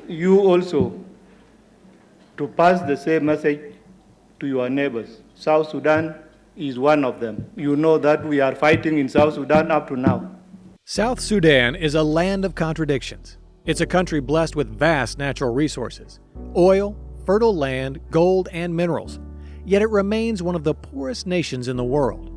you also to pass the same message to your neighbors. South Sudan is one of them. You know that we are fighting in South Sudan up to now. South Sudan is a land of contradictions. It's a country blessed with vast natural resources, oil, fertile land, gold, and minerals. Yet it remains one of the poorest nations in the world.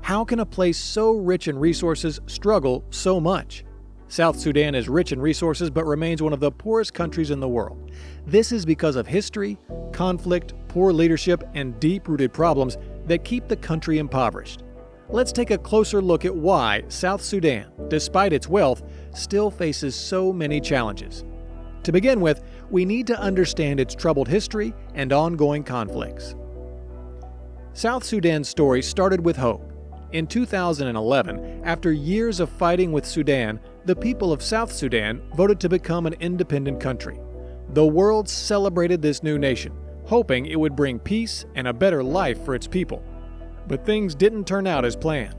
How can a place so rich in resources struggle so much? South Sudan is rich in resources but remains one of the poorest countries in the world. This is because of history, conflict, poor leadership, and deep-rooted problems that keep the country impoverished. Let's take a closer look at why South Sudan, despite its wealth, still faces so many challenges. To begin with, we need to understand its troubled history and ongoing conflicts. South Sudan's story started with hope. In 2011, after years of fighting with Sudan, the people of South Sudan voted to become an independent country. The world celebrated this new nation, hoping it would bring peace and a better life for its people. But things didn't turn out as planned.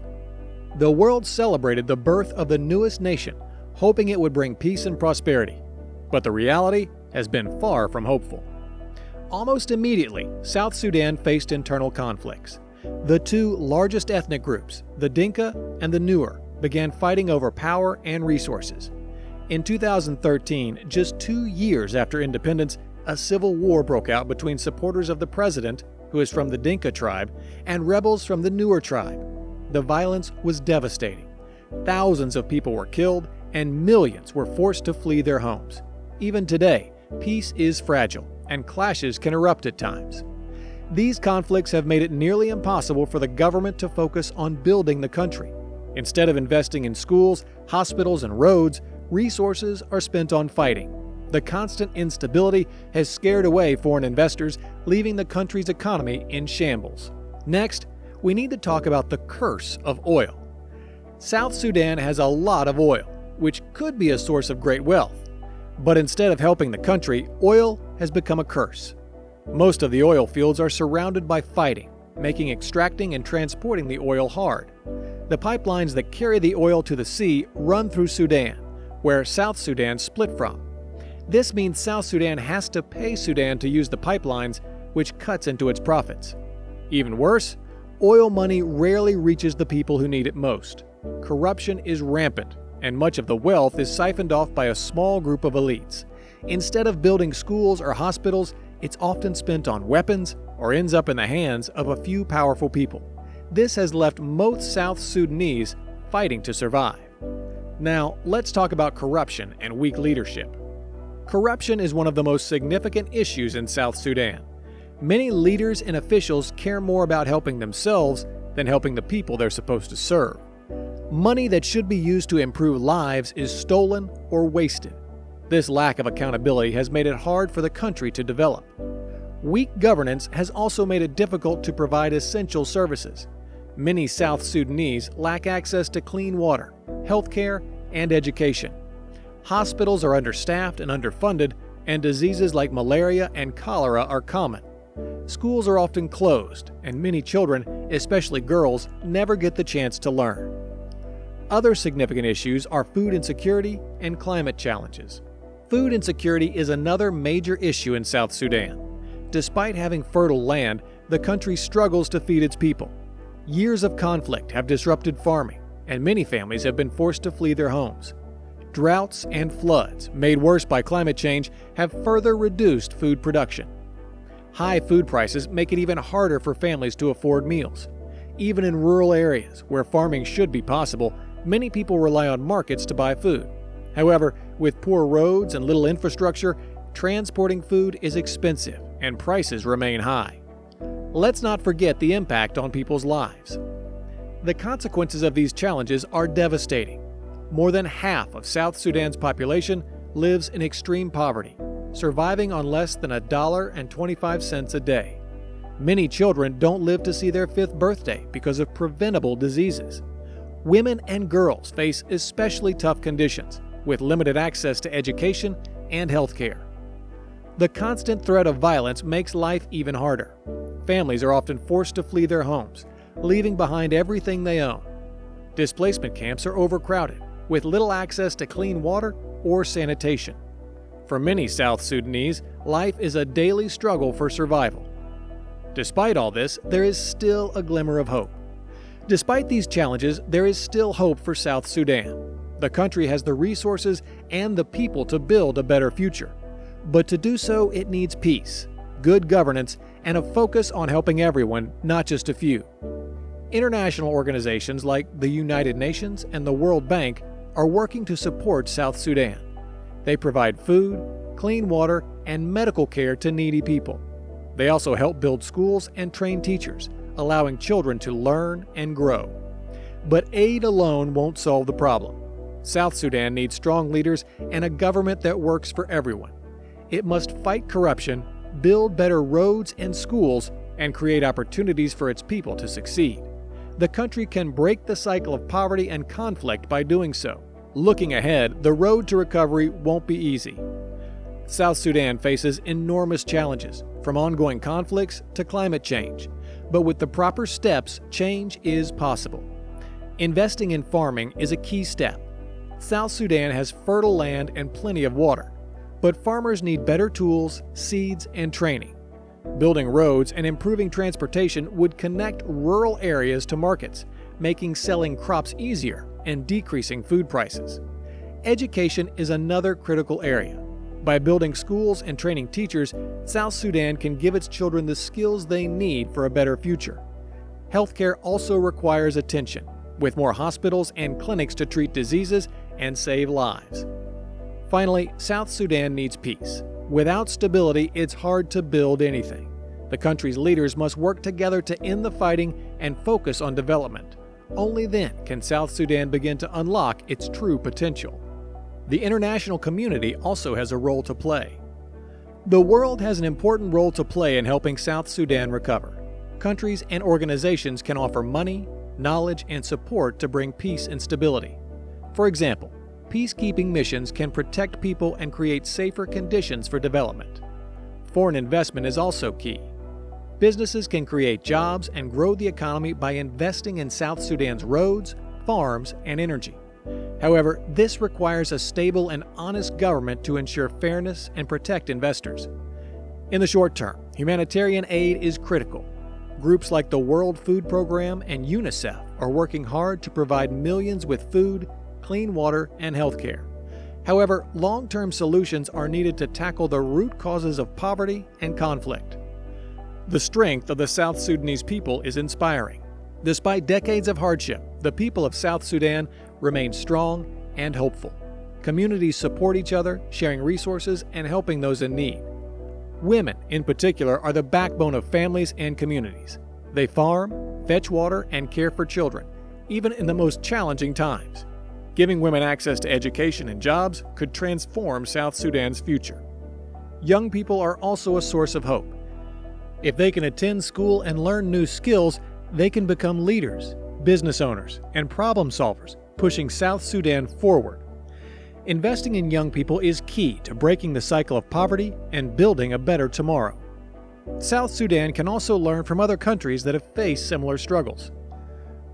The world celebrated the birth of the newest nation, hoping it would bring peace and prosperity. But the reality has been far from hopeful. Almost immediately, South Sudan faced internal conflicts. The two largest ethnic groups, the Dinka and the Nuer, began fighting over power and resources. In 2013, just 2 years after independence, a civil war broke out between supporters of the president, who is from the Dinka tribe, and rebels from the Nuer tribe. The violence was devastating. Thousands of people were killed, and millions were forced to flee their homes. Even today, peace is fragile, and clashes can erupt at times. These conflicts have made it nearly impossible for the government to focus on building the country. Instead of investing in schools, hospitals, and roads, resources are spent on fighting. The constant instability has scared away foreign investors, leaving the country's economy in shambles. Next, we need to talk about the curse of oil. South Sudan has a lot of oil, which could be a source of great wealth. But instead of helping the country, oil has become a curse. Most of the oil fields are surrounded by fighting, making extracting and transporting the oil hard. The pipelines that carry the oil to the sea run through Sudan, where South Sudan split from. This means South Sudan has to pay Sudan to use the pipelines, which cuts into its profits. Even worse, oil money rarely reaches the people who need it most. Corruption is rampant, and much of the wealth is siphoned off by a small group of elites. Instead of building schools or hospitals, it's often spent on weapons or ends up in the hands of a few powerful people. This has left most South Sudanese fighting to survive. Now, let's talk about corruption and weak leadership. Corruption is one of the most significant issues in South Sudan. Many leaders and officials care more about helping themselves than helping the people they're supposed to serve. Money that should be used to improve lives is stolen or wasted. This lack of accountability has made it hard for the country to develop. Weak governance has also made it difficult to provide essential services. Many South Sudanese lack access to clean water, healthcare, and education. Hospitals are understaffed and underfunded, and diseases like malaria and cholera are common. Schools are often closed, and many children, especially girls, never get the chance to learn. Other significant issues are food insecurity and climate challenges. Food insecurity is another major issue in South Sudan. Despite having fertile land, the country struggles to feed its people. Years of conflict have disrupted farming, and many families have been forced to flee their homes. Droughts and floods, made worse by climate change, have further reduced food production. High food prices make it even harder for families to afford meals. Even in rural areas where farming should be possible, many people rely on markets to buy food. However, with poor roads and little infrastructure, transporting food is expensive and prices remain high. Let's not forget the impact on people's lives. The consequences of these challenges are devastating. More than half of South Sudan's population lives in extreme poverty, surviving on less than $1.25 a day. Many children don't live to see their 5th birthday because of preventable diseases. Women and girls face especially tough conditions, with limited access to education and health care. The constant threat of violence makes life even harder. Families are often forced to flee their homes, leaving behind everything they own. Displacement camps are overcrowded, with little access to clean water or sanitation. For many South Sudanese, life is a daily struggle for survival. Despite all this, there is still a glimmer of hope. Despite these challenges, there is still hope for South Sudan. The country has the resources and the people to build a better future. But to do so, it needs peace, good governance, and a focus on helping everyone, not just a few. International organizations like the United Nations and the World Bank are working to support South Sudan. They provide food, clean water, and medical care to needy people. They also help build schools and train teachers, allowing children to learn and grow. But aid alone won't solve the problem. South Sudan needs strong leaders and a government that works for everyone. It must fight corruption, build better roads and schools, and create opportunities for its people to succeed. The country can break the cycle of poverty and conflict by doing so. Looking ahead, the road to recovery won't be easy. South Sudan faces enormous challenges, from ongoing conflicts to climate change. But with the proper steps, change is possible. Investing in farming is a key step. South Sudan has fertile land and plenty of water, but farmers need better tools, seeds, and training. Building roads and improving transportation would connect rural areas to markets, making selling crops easier and decreasing food prices. Education is another critical area. By building schools and training teachers, South Sudan can give its children the skills they need for a better future. Healthcare also requires attention, with more hospitals and clinics to treat diseases and save lives. Finally, South Sudan needs peace. Without stability, it's hard to build anything. The country's leaders must work together to end the fighting and focus on development. Only then can South Sudan begin to unlock its true potential. The international community also has a role to play. The world has an important role to play in helping South Sudan recover. Countries and organizations can offer money, knowledge, and support to bring peace and stability. For example, peacekeeping missions can protect people and create safer conditions for development. Foreign investment is also key. Businesses can create jobs and grow the economy by investing in South Sudan's roads, farms, and energy. However, this requires a stable and honest government to ensure fairness and protect investors. In the short term, humanitarian aid is critical. Groups like the World Food Program and UNICEF are working hard to provide millions with food, clean water, and health care. However, long-term solutions are needed to tackle the root causes of poverty and conflict. The strength of the South Sudanese people is inspiring. Despite decades of hardship, the people of South Sudan remain strong and hopeful. Communities support each other, sharing resources and helping those in need. Women, in particular, are the backbone of families and communities. They farm, fetch water, and care for children, even in the most challenging times. Giving women access to education and jobs could transform South Sudan's future. Young people are also a source of hope. If they can attend school and learn new skills, they can become leaders, business owners, and problem solvers, pushing South Sudan forward. Investing in young people is key to breaking the cycle of poverty and building a better tomorrow. South Sudan can also learn from other countries that have faced similar struggles.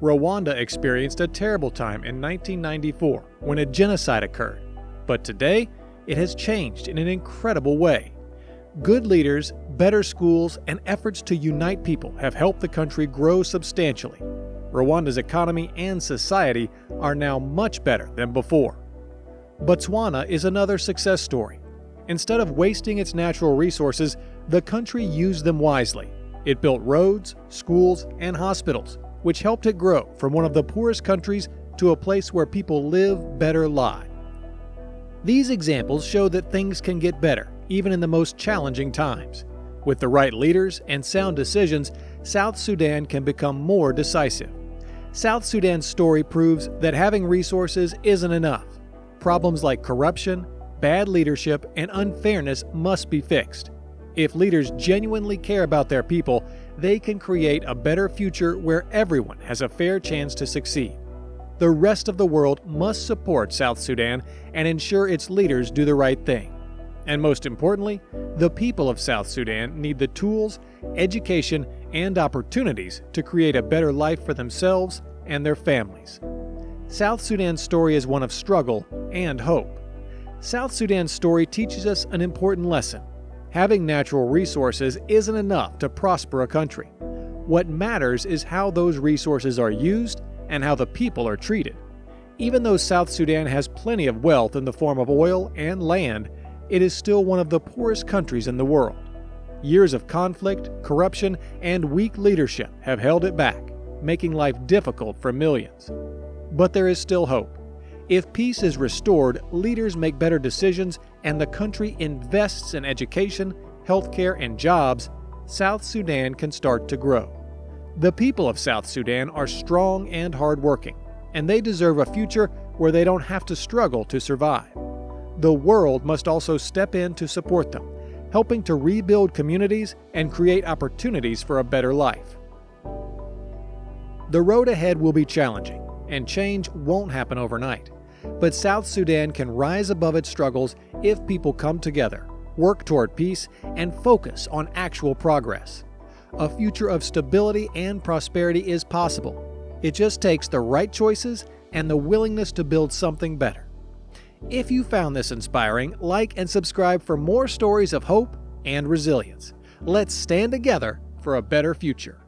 Rwanda experienced a terrible time in 1994 when a genocide occurred, but today it has changed in an incredible way. Good leaders, better schools, and efforts to unite people have helped the country grow substantially. Rwanda's economy and society are now much better than before. Botswana is another success story. Instead of wasting its natural resources, the country used them wisely. It built roads, schools, and hospitals, which helped it grow from one of the poorest countries to a place where people live better lives. These examples show that things can get better, even in the most challenging times. With the right leaders and sound decisions, South Sudan can become more decisive. South Sudan's story proves that having resources isn't enough. Problems like corruption, bad leadership, and unfairness must be fixed. If leaders genuinely care about their people, they can create a better future where everyone has a fair chance to succeed. The rest of the world must support South Sudan and ensure its leaders do the right thing. And most importantly, the people of South Sudan need the tools, education, and opportunities to create a better life for themselves and their families. South Sudan's story is one of struggle and hope. South Sudan's story teaches us an important lesson. Having natural resources isn't enough to prosper a country. What matters is how those resources are used and how the people are treated. Even though South Sudan has plenty of wealth in the form of oil and land, it is still one of the poorest countries in the world. Years of conflict, corruption, and weak leadership have held it back, making life difficult for millions. But there is still hope. If peace is restored, leaders make better decisions, and the country invests in education, healthcare, and jobs, South Sudan can start to grow. The people of South Sudan are strong and hardworking, and they deserve a future where they don't have to struggle to survive. The world must also step in to support them, helping to rebuild communities and create opportunities for a better life. The road ahead will be challenging, and change won't happen overnight. But South Sudan can rise above its struggles if people come together, work toward peace, and focus on actual progress. A future of stability and prosperity is possible. It just takes the right choices and the willingness to build something better. If you found this inspiring, like and subscribe for more stories of hope and resilience. Let's stand together for a better future.